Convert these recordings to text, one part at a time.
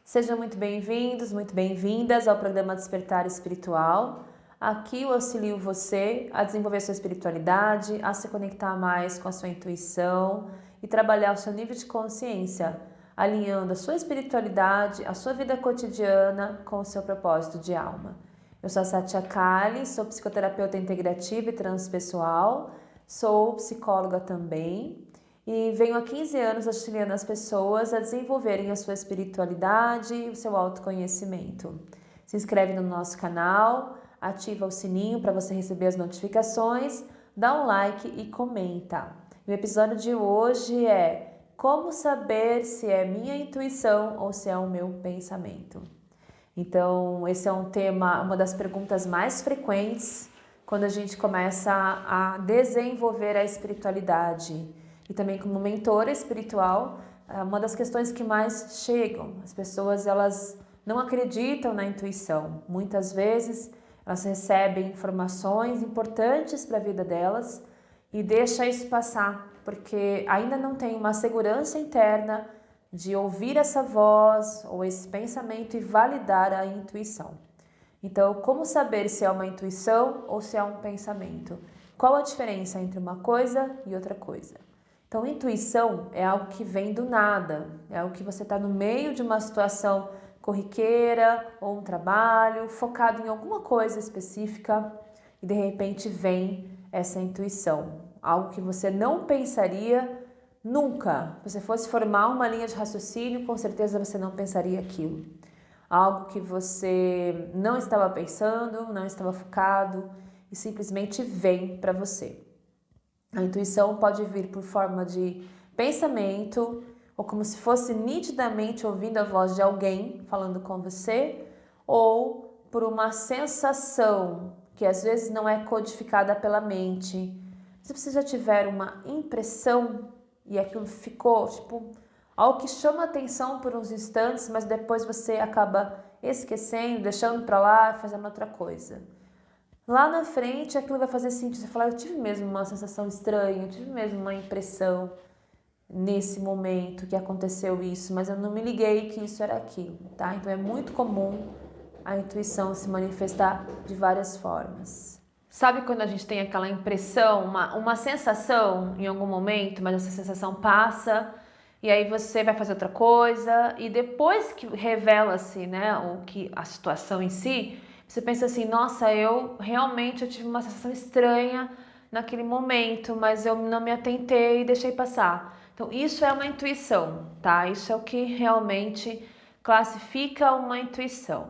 Sejam muito bem-vindos, muito bem-vindas ao programa Despertar Espiritual. Aqui eu auxilio você a desenvolver sua espiritualidade, a se conectar mais com a sua intuição e trabalhar o seu nível de consciência, alinhando a sua espiritualidade, a sua vida cotidiana com o seu propósito de alma. Eu sou a Satya Kali, sou psicoterapeuta integrativa e transpessoal, sou psicóloga também. E venho há 15 anos auxiliando as pessoas a desenvolverem a sua espiritualidade e o seu autoconhecimento. Se inscreve no nosso canal, ativa o sininho para você receber as notificações, dá um like e comenta. O episódio de hoje é como saber se é minha intuição ou se é o meu pensamento. Então, esse é um tema, uma das perguntas mais frequentes quando a gente começa a desenvolver a espiritualidade. E também como mentora espiritual, uma das questões que mais chegam, as pessoas elas não acreditam na intuição. Muitas vezes elas recebem informações importantes para a vida delas e deixam isso passar, porque ainda não tem uma segurança interna de ouvir essa voz ou esse pensamento e validar a intuição. Então, como saber se é uma intuição ou se é um pensamento? Qual a diferença entre uma coisa e outra coisa? Então, intuição é algo que vem do nada, é algo que você está no meio de uma situação corriqueira ou um trabalho, focado em alguma coisa específica e de repente vem essa intuição, algo que você não pensaria nunca. Se você fosse formar uma linha de raciocínio, com certeza você não pensaria aquilo. Algo que você não estava pensando, não estava focado e simplesmente vem para você. A intuição pode vir por forma de pensamento ou como se fosse nitidamente ouvindo a voz de alguém falando com você ou por uma sensação que às vezes não é codificada pela mente. Se você já tiver uma impressão e aquilo ficou tipo algo que chama atenção por uns instantes, mas depois você acaba esquecendo, deixando para lá e fazendo outra coisa. Lá na frente aquilo vai fazer sentido, você falar, eu tive mesmo uma sensação estranha, eu tive mesmo uma impressão nesse momento que aconteceu isso, mas eu não me liguei que isso era aquilo, tá? Então é muito comum a intuição se manifestar de várias formas. Sabe quando a gente tem aquela impressão, uma sensação em algum momento, mas essa sensação passa e aí você vai fazer outra coisa e depois que revela-se, né, a situação em si, você pensa assim, nossa, eu tive uma sensação estranha naquele momento, mas eu não me atentei e deixei passar. Então, isso é uma intuição, tá? Isso é o que realmente classifica uma intuição.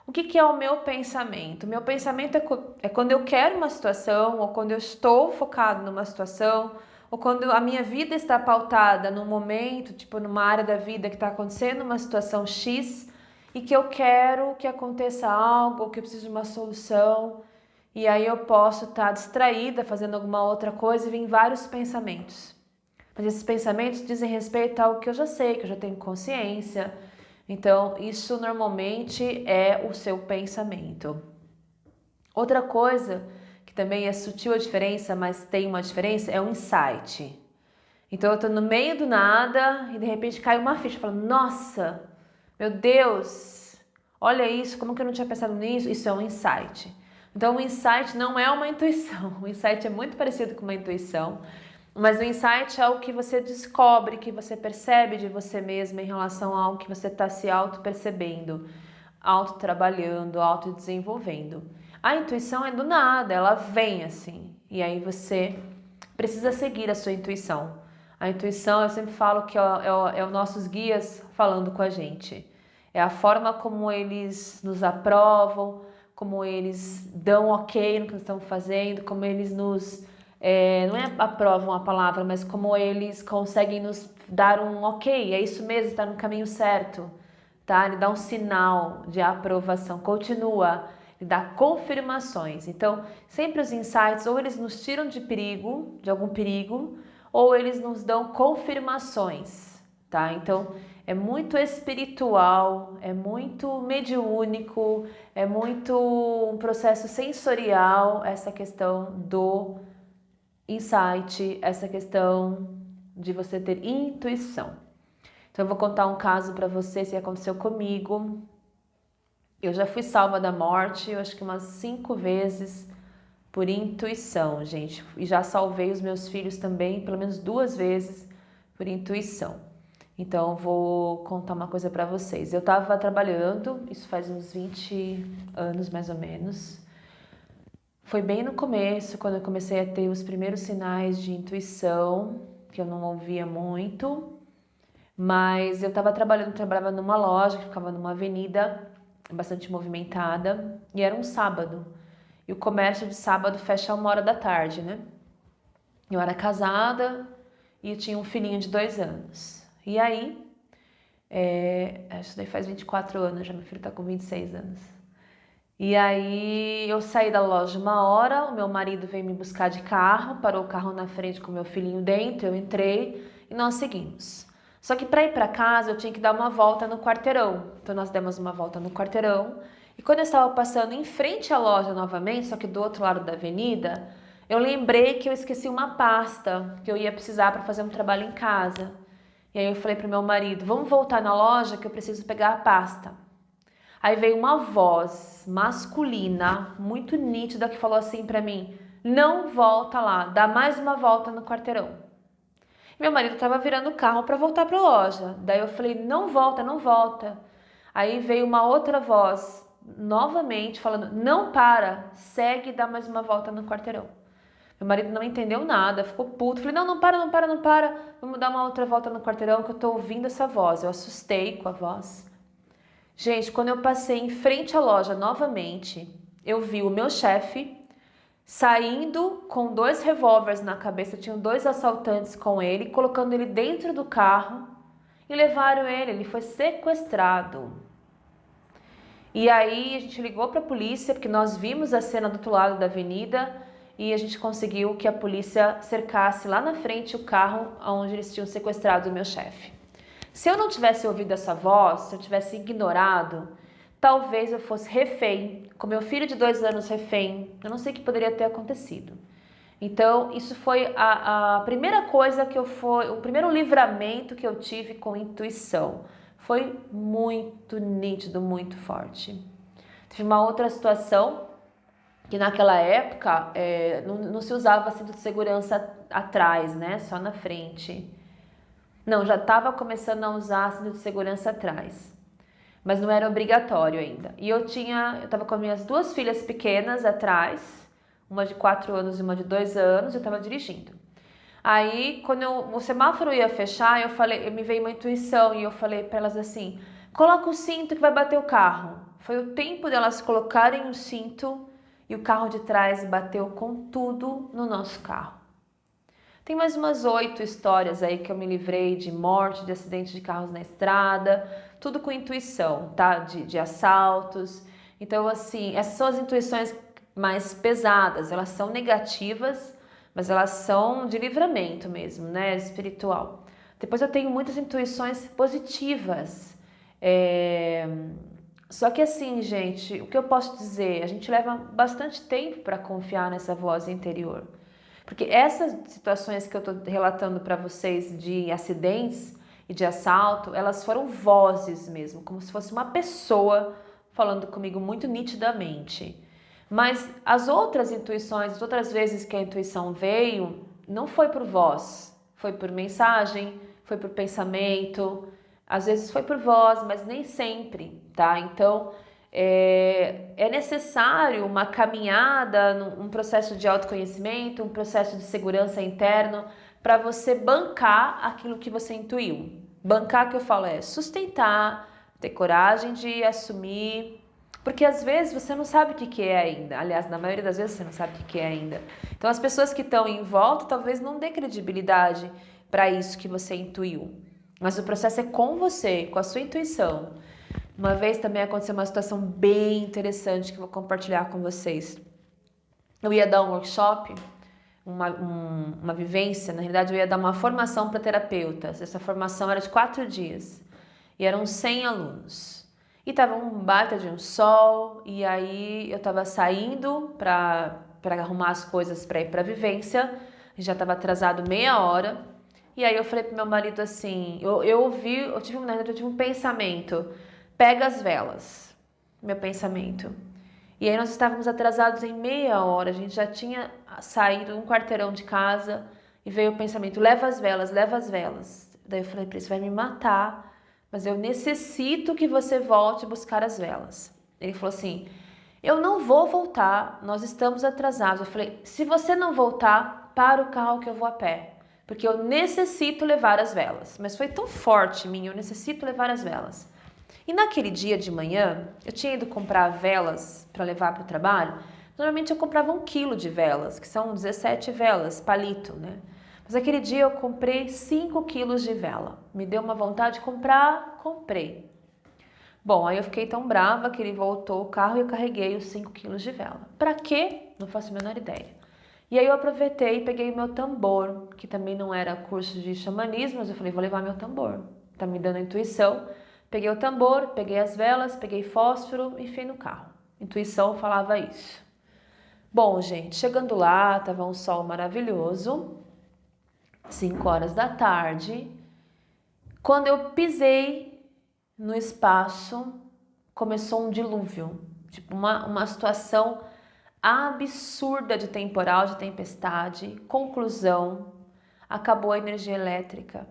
O que é o meu pensamento? O meu pensamento é quando eu quero uma situação, ou quando eu estou focado numa situação, ou quando a minha vida está pautada num momento, tipo numa área da vida que está acontecendo uma situação X, e que eu quero que aconteça algo, ou que eu preciso de uma solução, e aí eu posso estar distraída fazendo alguma outra coisa e vir vários pensamentos. Mas esses pensamentos dizem respeito a algo que eu já sei, que eu já tenho consciência. Então, isso normalmente é o seu pensamento. Outra coisa, que também é sutil a diferença, mas tem uma diferença, é o insight. Então, eu estou no meio do nada e de repente cai uma ficha, falando, nossa, meu Deus, olha isso, como que eu não tinha pensado nisso? Isso é um insight. Então, o insight não é uma intuição. O insight é muito parecido com uma intuição, mas o insight é o que você descobre, que você percebe de você mesma em relação a algo que você está se auto-percebendo, auto-trabalhando, auto-desenvolvendo. A intuição é do nada, ela vem assim, e aí você precisa seguir a sua intuição. A intuição, eu sempre falo que é os nossos guias falando com a gente. É a forma como eles nos aprovam, como eles dão ok no que nós estamos fazendo, como eles nos... não é aprovam a palavra, mas como eles conseguem nos dar um ok, é isso mesmo, está no caminho certo. Tá? Ele dá um sinal de aprovação, continua, ele dá confirmações. Então, sempre os insights, ou eles nos tiram de perigo, de algum perigo, ou eles nos dão confirmações, tá? Então, é muito espiritual, é muito mediúnico, é muito um processo sensorial essa questão do insight, essa questão de você ter intuição. Então, Então eu vou contar um caso para vocês que aconteceu comigo. Eu já fui salva da morte, eu acho que umas 5 vezes por intuição, gente. E já salvei os meus filhos também, pelo menos 2 vezes por intuição. Então eu vou contar uma coisa para vocês. Eu estava trabalhando, isso faz uns 20 anos mais ou menos. Foi bem no começo, quando eu comecei a ter os primeiros sinais de intuição, que eu não ouvia muito. Mas eu estava trabalhava numa loja que ficava numa avenida bastante movimentada e era um sábado. E o comércio de sábado fecha 1h da tarde, né? Eu era casada e eu tinha um filhinho de 2 anos. E aí, isso daí faz 24 anos, já meu filho tá com 26 anos. E aí eu saí da loja 1h, o meu marido veio me buscar de carro, parou o carro na frente com o meu filhinho dentro, eu entrei e nós seguimos. Só que para ir para casa eu tinha que dar uma volta no quarteirão. Então nós demos uma volta no quarteirão. E quando eu estava passando em frente à loja novamente, só que do outro lado da avenida, eu lembrei que eu esqueci uma pasta que eu ia precisar para fazer um trabalho em casa. E aí eu falei para o meu marido, vamos voltar na loja que eu preciso pegar a pasta. Aí veio uma voz masculina, muito nítida, que falou assim para mim, não volta lá, dá mais uma volta no quarteirão. Meu marido estava virando o carro para voltar para a loja. Daí eu falei, não volta, não volta. Aí veio uma outra voz, novamente, falando, não para, segue e dá mais uma volta no quarteirão. Meu marido não entendeu nada, ficou puto. Falei, não para, não para, não para. Vamos dar uma outra volta no quarteirão que eu estou ouvindo essa voz. Eu assustei com a voz. Gente, quando eu passei em frente à loja novamente, eu vi o meu chefe saindo com 2 revólveres na cabeça, tinham 2 assaltantes com ele, colocando ele dentro do carro e levaram ele foi sequestrado. E aí a gente ligou para a polícia, porque nós vimos a cena do outro lado da avenida e a gente conseguiu que a polícia cercasse lá na frente o carro onde eles tinham sequestrado o meu chefe. Se eu não tivesse ouvido essa voz, se eu tivesse ignorado, talvez eu fosse refém, com meu filho de 2 anos refém, eu não sei o que poderia ter acontecido. Então, isso foi a primeira coisa o primeiro livramento que eu tive com intuição. Foi muito nítido, muito forte. Tive uma outra situação, que naquela época não se usava cinto de segurança atrás, né? Só na frente. Não, já estava começando a usar cinto de segurança atrás. Mas não era obrigatório ainda. E eu estava com as minhas 2 filhas pequenas atrás, uma de 4 anos e uma de 2 anos, eu estava dirigindo. Aí, quando o semáforo ia fechar, me veio uma intuição e eu falei para elas assim, coloca o cinto que vai bater o carro. Foi o tempo delas colocarem o cinto e o carro de trás bateu com tudo no nosso carro. Tem mais umas 8 histórias aí que eu me livrei de morte, de acidente de carros na estrada, tudo com intuição, tá? De assaltos. Então, assim, essas são as intuições mais pesadas, elas são negativas, mas elas são de livramento mesmo, né? Espiritual. Depois eu tenho muitas intuições positivas. Só que assim, gente, o que eu posso dizer? A gente leva bastante tempo para confiar nessa voz interior. Porque essas situações que eu estou relatando para vocês de acidentes e de assalto, elas foram vozes mesmo, como se fosse uma pessoa falando comigo muito nitidamente. Mas as outras intuições, as outras vezes que a intuição veio, não foi por voz, foi por mensagem, foi por pensamento, às vezes foi por voz, mas nem sempre, tá? Então, é necessário uma caminhada, um processo de autoconhecimento, um processo de segurança interno para você bancar aquilo que você intuiu. Bancar, que eu falo, é sustentar, ter coragem de assumir, porque às vezes você não sabe o que é ainda. Aliás, na maioria das vezes você não sabe o que é ainda. Então as pessoas que estão em volta talvez não dê credibilidade para isso que você intuiu. Mas o processo é com você, com a sua intuição. Uma vez também aconteceu uma situação bem interessante que eu vou compartilhar com vocês. Eu ia dar um workshop, uma vivência, na realidade eu ia dar uma formação para terapeutas. Essa formação era de 4 dias e eram 100 alunos. E estava um baita de um sol e aí eu estava saindo para arrumar as coisas para ir para a vivência, já estava atrasado meia hora. E aí eu falei pro meu marido assim, eu tive um pensamento, pega as velas, meu pensamento. E aí nós estávamos atrasados em meia hora, a gente já tinha saído um quarteirão de casa e veio o pensamento, leva as velas, leva as velas. Daí eu falei para ele, você vai me matar, mas eu necessito que você volte buscar as velas. Ele falou assim, eu não vou voltar, nós estamos atrasados. Eu falei, se você não voltar, para o carro que eu vou a pé, porque eu necessito levar as velas. Mas foi tão forte em mim, eu necessito levar as velas. E naquele dia de manhã, eu tinha ido comprar velas para levar para o trabalho. Normalmente eu comprava 1 quilo de velas, que são 17 velas, palito, né? Mas aquele dia eu comprei 5 quilos de vela. Me deu uma vontade de comprar, comprei. Bom, aí eu fiquei tão brava que ele voltou o carro e eu carreguei os 5 quilos de vela. Pra quê? Não faço a menor ideia. E aí eu aproveitei e peguei meu tambor, que também não era curso de xamanismo, mas eu falei, vou levar meu tambor. Tá me dando intuição. Peguei o tambor, peguei as velas, peguei fósforo e enfiei no carro. Intuição falava isso. Bom, gente, chegando lá, tava um sol maravilhoso, 5 horas da tarde. Quando eu pisei no espaço, começou um dilúvio, tipo uma situação absurda de temporal, de tempestade. Conclusão, acabou a energia elétrica.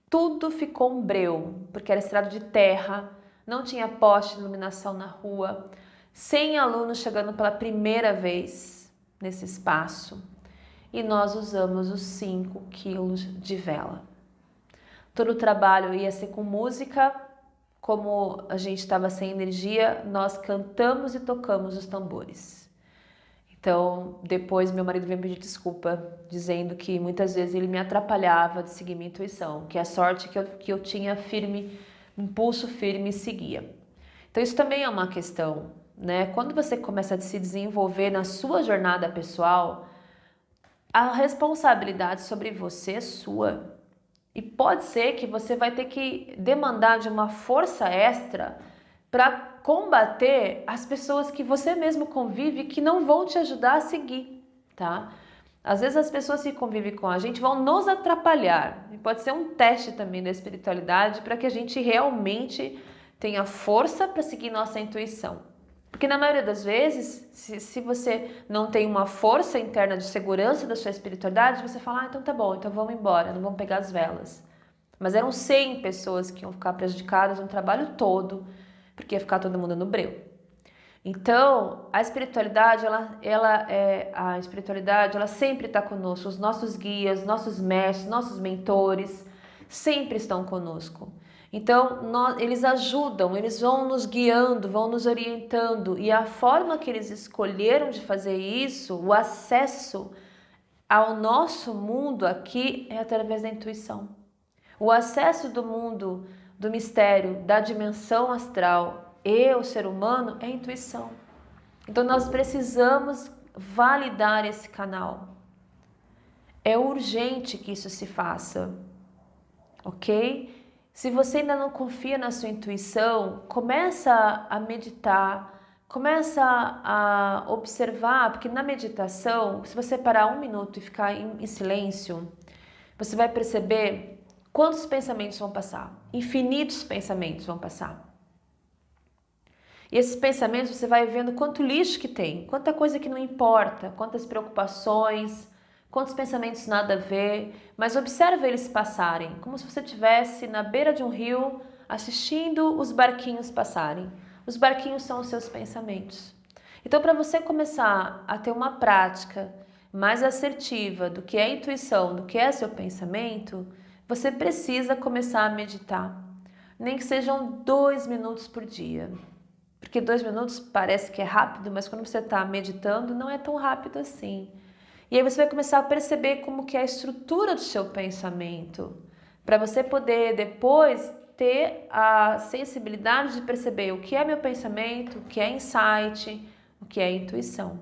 Tudo ficou um breu, porque era estrada de terra, não tinha poste de iluminação na rua, 100 alunos chegando pela primeira vez nesse espaço. E nós usamos os 5 quilos de vela. Todo o trabalho ia ser com música, como a gente estava sem energia, nós cantamos e tocamos os tambores. Então, depois meu marido veio me pedir desculpa, dizendo que muitas vezes ele me atrapalhava de seguir minha intuição, que a sorte que eu tinha firme, um pulso firme e seguia. Então, isso também é uma questão, né? Quando você começa a se desenvolver na sua jornada pessoal, a responsabilidade sobre você é sua. E pode ser que você vai ter que demandar de uma força extra para combater as pessoas que você mesmo convive que não vão te ajudar a seguir, tá? Às vezes as pessoas que convivem com a gente vão nos atrapalhar. E pode ser um teste também da espiritualidade para que a gente realmente tenha força para seguir nossa intuição. Porque na maioria das vezes, se você não tem uma força interna de segurança da sua espiritualidade, você fala, então tá bom, então vamos embora, não vamos pegar as velas. Mas eram 100 pessoas que iam ficar prejudicadas no trabalho todo, porque ia ficar todo mundo no breu. Então, a espiritualidade, ela sempre está conosco. Os nossos guias, nossos mestres, nossos mentores, sempre estão conosco. Então, eles ajudam, eles vão nos guiando, vão nos orientando. E a forma que eles escolheram de fazer isso, o acesso ao nosso mundo aqui é através da intuição. O acesso do mundo, do mistério, da dimensão astral e o ser humano é a intuição. Então nós precisamos validar esse canal. É urgente que isso se faça, ok? Se você ainda não confia na sua intuição, começa a meditar, começa a observar, porque na meditação, se você parar 1 minuto e ficar em silêncio, você vai perceber quantos pensamentos vão passar? Infinitos pensamentos vão passar. E esses pensamentos você vai vendo quanto lixo que tem, quanta coisa que não importa, quantas preocupações, quantos pensamentos nada a ver, mas observa eles passarem, como se você estivesse na beira de um rio assistindo os barquinhos passarem. Os barquinhos são os seus pensamentos. Então, para você começar a ter uma prática mais assertiva do que é a intuição, do que é seu pensamento, você precisa começar a meditar, nem que sejam 2 minutos por dia. Porque 2 minutos parece que é rápido, mas quando você está meditando não é tão rápido assim. E aí você vai começar a perceber como que é a estrutura do seu pensamento, para você poder depois ter a sensibilidade de perceber o que é meu pensamento, o que é insight, o que é intuição.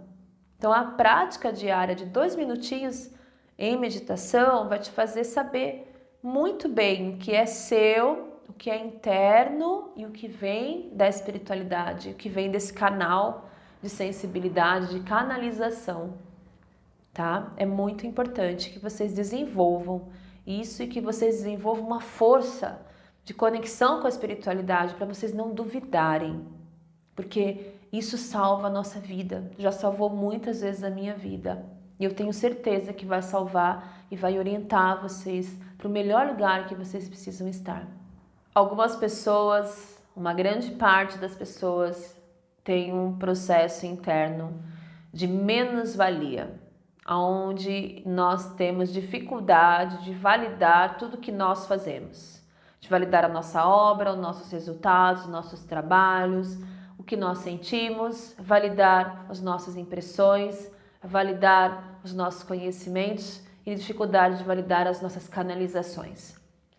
Então a prática diária de 2 minutinhos em meditação vai te fazer saber muito bem o que é seu, o que é interno e o que vem da espiritualidade, o que vem desse canal de sensibilidade, de canalização, tá? É muito importante que vocês desenvolvam isso e que vocês desenvolvam uma força de conexão com a espiritualidade para vocês não duvidarem, porque isso salva a nossa vida, já salvou muitas vezes a minha vida e eu tenho certeza que vai salvar e vai orientar vocês para o melhor lugar que vocês precisam estar. Algumas pessoas, uma grande parte das pessoas tem um processo interno de menos-valia, onde nós temos dificuldade de validar tudo que nós fazemos, de validar a nossa obra, os nossos resultados, os nossos trabalhos, o que nós sentimos, validar as nossas impressões, validar os nossos conhecimentos e dificuldade de validar as nossas canalizações.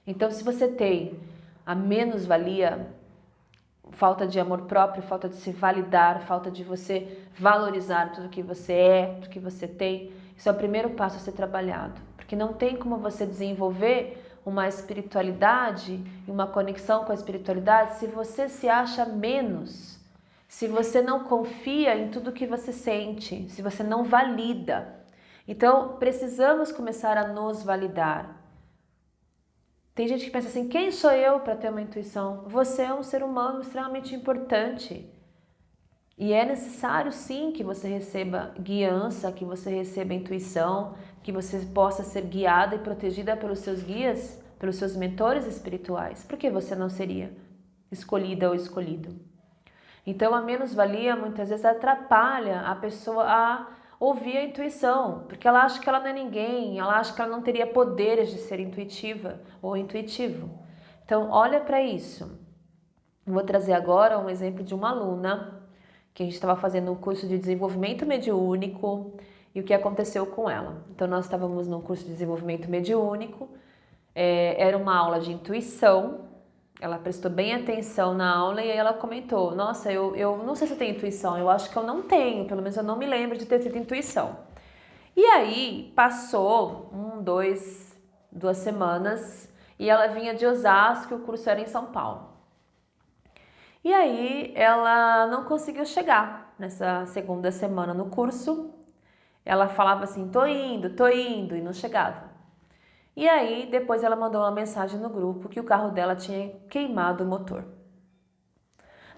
Então, se você tem a menos-valia, falta de amor próprio, falta de se validar, falta de você valorizar tudo que você é, tudo que você tem, isso é o primeiro passo a ser trabalhado, porque não tem como você desenvolver uma espiritualidade e uma conexão com a espiritualidade se você se acha menos, se você não confia em tudo que você sente, se você não valida. Então, precisamos começar a nos validar. Tem gente que pensa assim, quem sou eu para ter uma intuição? Você é um ser humano extremamente importante. E é necessário sim que você receba guiança, que você receba intuição, que você possa ser guiada e protegida pelos seus guias, pelos seus mentores espirituais. Por que você não seria escolhida ou escolhido? Então a menos-valia muitas vezes atrapalha a pessoa a ouvir a intuição, porque ela acha que ela não é ninguém, ela acha que ela não teria poderes de ser intuitiva ou intuitivo. Então olha para isso. Vou trazer agora um exemplo de uma aluna que a gente estava fazendo um curso de desenvolvimento mediúnico e o que aconteceu com ela. Então nós estávamos num curso de desenvolvimento mediúnico, era uma aula de intuição, ela prestou bem atenção na aula e aí ela comentou, nossa, eu não sei se eu tenho intuição, eu acho que eu não tenho, pelo menos eu não me lembro de ter tido intuição. E aí passou 2 semanas e ela vinha de Osasco e o curso era em São Paulo. E aí ela não conseguiu chegar nessa segunda semana no curso. Ela falava assim, tô indo, e não chegava. E aí depois ela mandou uma mensagem no grupo que o carro dela tinha queimado o motor.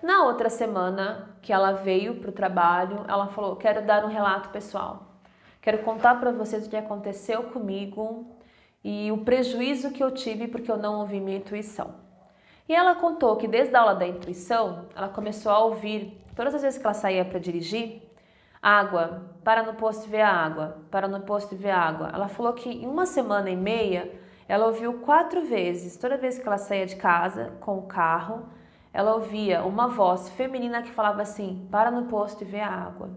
Na outra semana que ela veio para o trabalho, ela falou, quero dar um relato pessoal. Quero contar para vocês o que aconteceu comigo e o prejuízo que eu tive porque eu não ouvi minha intuição. E ela contou que desde a aula da intuição, ela começou a ouvir, todas as vezes que ela saía para dirigir, água, para no posto e ver a água, para no posto e ver a água. Ela falou que em 1 semana e meia, ela ouviu 4 vezes, toda vez que ela saía de casa com o carro, ela ouvia uma voz feminina que falava assim, para no posto e ver a água.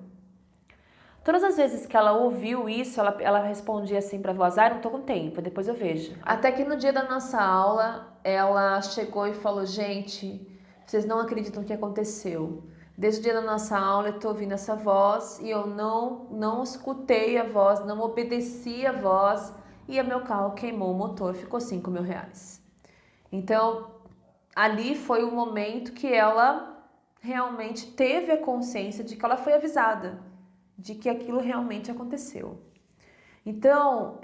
Todas as vezes que ela ouviu isso, ela respondia assim para a voz, não tô com tempo, depois eu vejo. Até que no dia da nossa aula, ela chegou e falou, gente, vocês não acreditam no que aconteceu. Desde o dia da nossa aula eu tô ouvindo essa voz e eu não escutei a voz, não obedeci a voz e o meu carro queimou o motor, ficou R$5.000. Então, ali foi o momento que ela realmente teve a consciência de que ela foi avisada, de que aquilo realmente aconteceu. Então,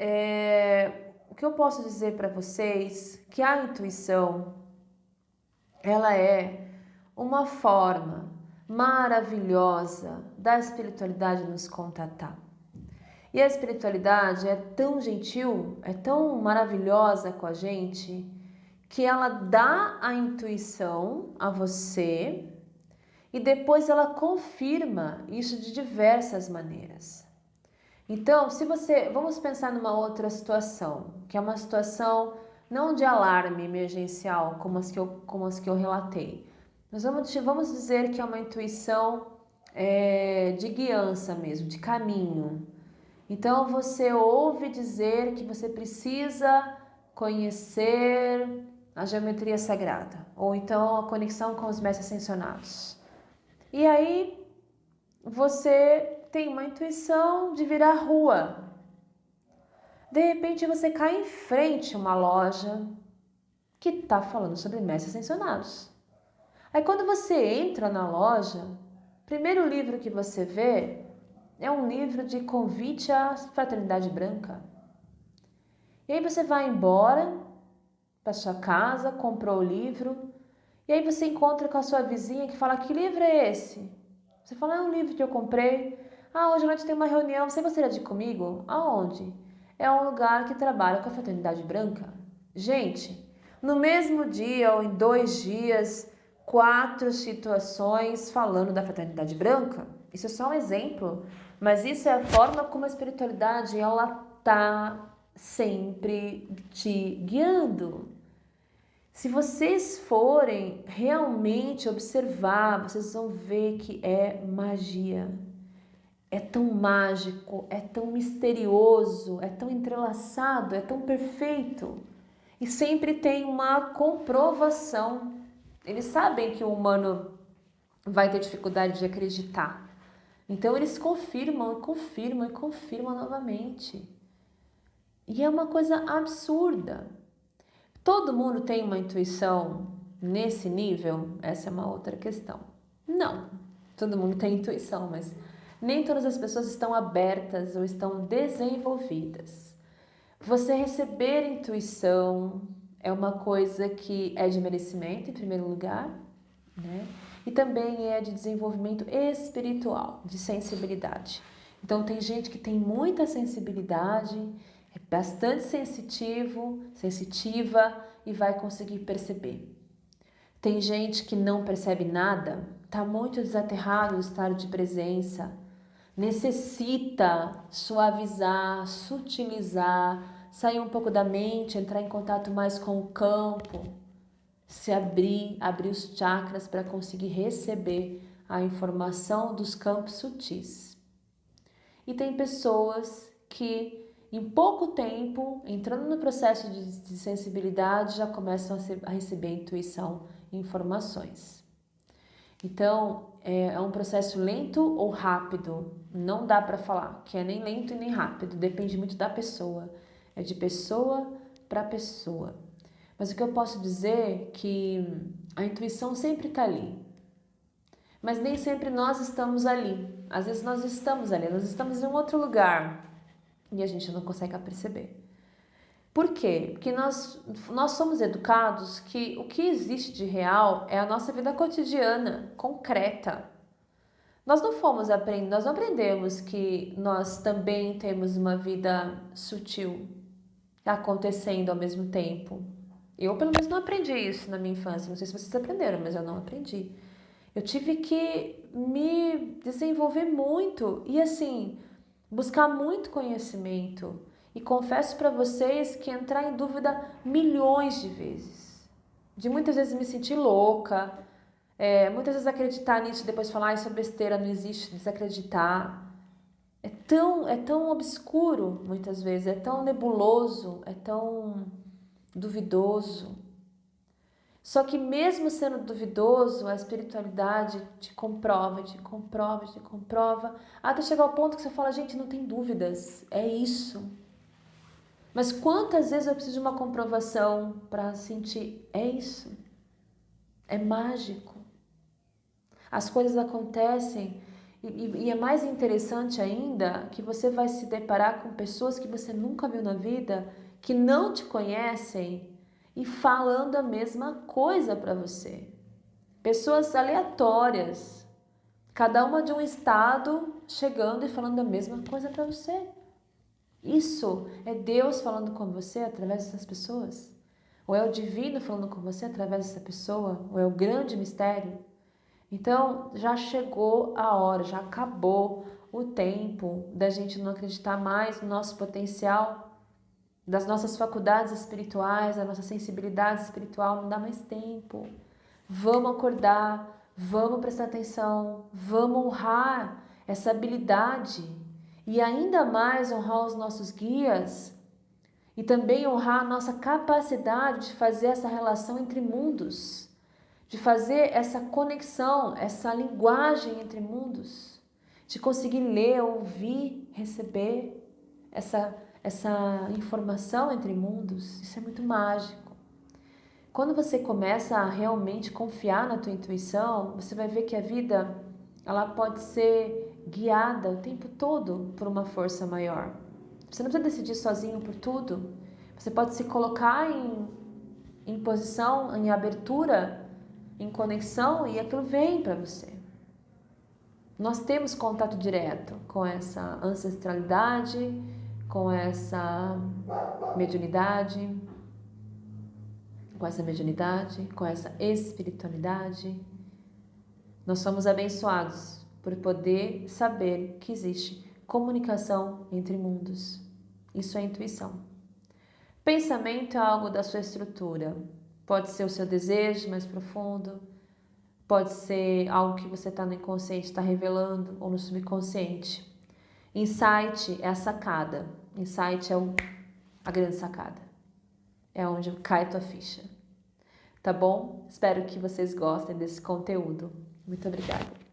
o que eu posso dizer para vocês que a intuição, ela é uma forma maravilhosa da espiritualidade nos contatar. E a espiritualidade é tão gentil, é tão maravilhosa com a gente, que ela dá a intuição a você e depois ela confirma isso de diversas maneiras. Então, vamos pensar numa outra situação, que é uma situação não de alarme emergencial, como as que eu relatei. Nós vamos dizer que é uma intuição de guiança mesmo, de caminho. Então, você ouve dizer que você precisa conhecer a geometria sagrada, ou então a conexão com os mestres ascensionados. E aí, você tem uma intuição de virar rua. De repente, você cai em frente a uma loja que está falando sobre mestres ascensionados. Aí, quando você entra na loja, o primeiro livro que você vê é um livro de convite à fraternidade branca. E aí você vai embora para sua casa, comprou o livro, e aí você encontra com a sua vizinha que fala: que livro é esse? Você fala: é um livro que eu comprei. Ah, hoje à noite tem uma reunião, você gostaria de ir comigo? Aonde? É um lugar que trabalha com a Fraternidade Branca. Gente, no mesmo dia ou em 2 dias, 4 situações falando da Fraternidade Branca. Isso é só um exemplo, mas isso é a forma como a espiritualidade ela tá sempre te guiando. Se vocês forem realmente observar, vocês vão ver que é magia. É tão mágico, é tão misterioso, é tão entrelaçado, é tão perfeito. E sempre tem uma comprovação. Eles sabem que o humano vai ter dificuldade de acreditar. Então eles confirmam e confirmam e confirmam novamente. E é uma coisa absurda. Todo mundo tem uma intuição nesse nível? Essa é uma outra questão. Não, todo mundo tem intuição, mas nem todas as pessoas estão abertas ou estão desenvolvidas. Você receber intuição é uma coisa que é de merecimento, em primeiro lugar, né? E também é de desenvolvimento espiritual, de sensibilidade. Então tem gente que tem muita sensibilidade, é bastante sensitiva e vai conseguir perceber. Tem gente que não percebe nada, está muito desaterrado no estado de presença, necessita suavizar, sutilizar, sair um pouco da mente, entrar em contato mais com o campo, se abrir os chakras para conseguir receber a informação dos campos sutis. E tem pessoas que em pouco tempo, entrando no processo de sensibilidade, já começam a receber intuição e informações. Então, é um processo lento ou rápido, não dá para falar que é nem lento e nem rápido, depende muito da pessoa, é de pessoa para pessoa. Mas o que eu posso dizer é que a intuição sempre está ali, mas nem sempre nós estamos ali. Às vezes nós estamos ali, nós estamos em um outro lugar e a gente não consegue perceber. Por quê? Porque nós somos educados que o que existe de real é a nossa vida cotidiana, concreta. Nós não aprendemos que nós também temos uma vida sutil acontecendo ao mesmo tempo. Eu, pelo menos, não aprendi isso na minha infância. Não sei se vocês aprenderam, mas eu não aprendi. Eu tive que me desenvolver muito e, assim, buscar muito conhecimento. E confesso para vocês que entrar em dúvida milhões de vezes. De muitas vezes me sentir louca, muitas vezes acreditar nisso e depois falar: isso é besteira, não existe, desacreditar. É tão obscuro muitas vezes, é tão nebuloso, é tão duvidoso. Só que mesmo sendo duvidoso, a espiritualidade te comprova, te comprova, te comprova, até chegar ao ponto que você fala: gente, não tem dúvidas, é isso. Mas quantas vezes eu preciso de uma comprovação para sentir: é isso? É mágico. As coisas acontecem e é mais interessante ainda que você vai se deparar com pessoas que você nunca viu na vida, que não te conhecem e falando a mesma coisa para você. Pessoas aleatórias, cada uma de um estado, chegando e falando a mesma coisa para você. Isso é Deus falando com você através dessas pessoas? Ou é o divino falando com você através dessa pessoa? Ou é o grande mistério? Então, já chegou a hora, já acabou o tempo da gente não acreditar mais no nosso potencial, das nossas faculdades espirituais, da nossa sensibilidade espiritual, não dá mais tempo. Vamos acordar, vamos prestar atenção, vamos honrar essa habilidade e ainda mais honrar os nossos guias e também honrar a nossa capacidade de fazer essa relação entre mundos, de fazer essa conexão, essa linguagem entre mundos, de conseguir ler, ouvir, receber essa informação entre mundos. Isso é muito mágico. Quando você começa a realmente confiar na tua intuição, você vai ver que a vida ela pode ser guiada o tempo todo por uma força maior. Você não precisa decidir sozinho por tudo. Você pode se colocar em posição, em abertura, em conexão e aquilo vem para você. Nós temos contato direto com essa ancestralidade, com essa mediunidade, com essa espiritualidade. Nós somos abençoados por poder saber que existe comunicação entre mundos. Isso é intuição. Pensamento é algo da sua estrutura. Pode ser o seu desejo mais profundo, pode ser algo que você está no inconsciente, está revelando, ou no subconsciente. Insight é a sacada. Insight é a grande sacada. É onde cai tua ficha. Tá bom? Espero que vocês gostem desse conteúdo. Muito obrigada.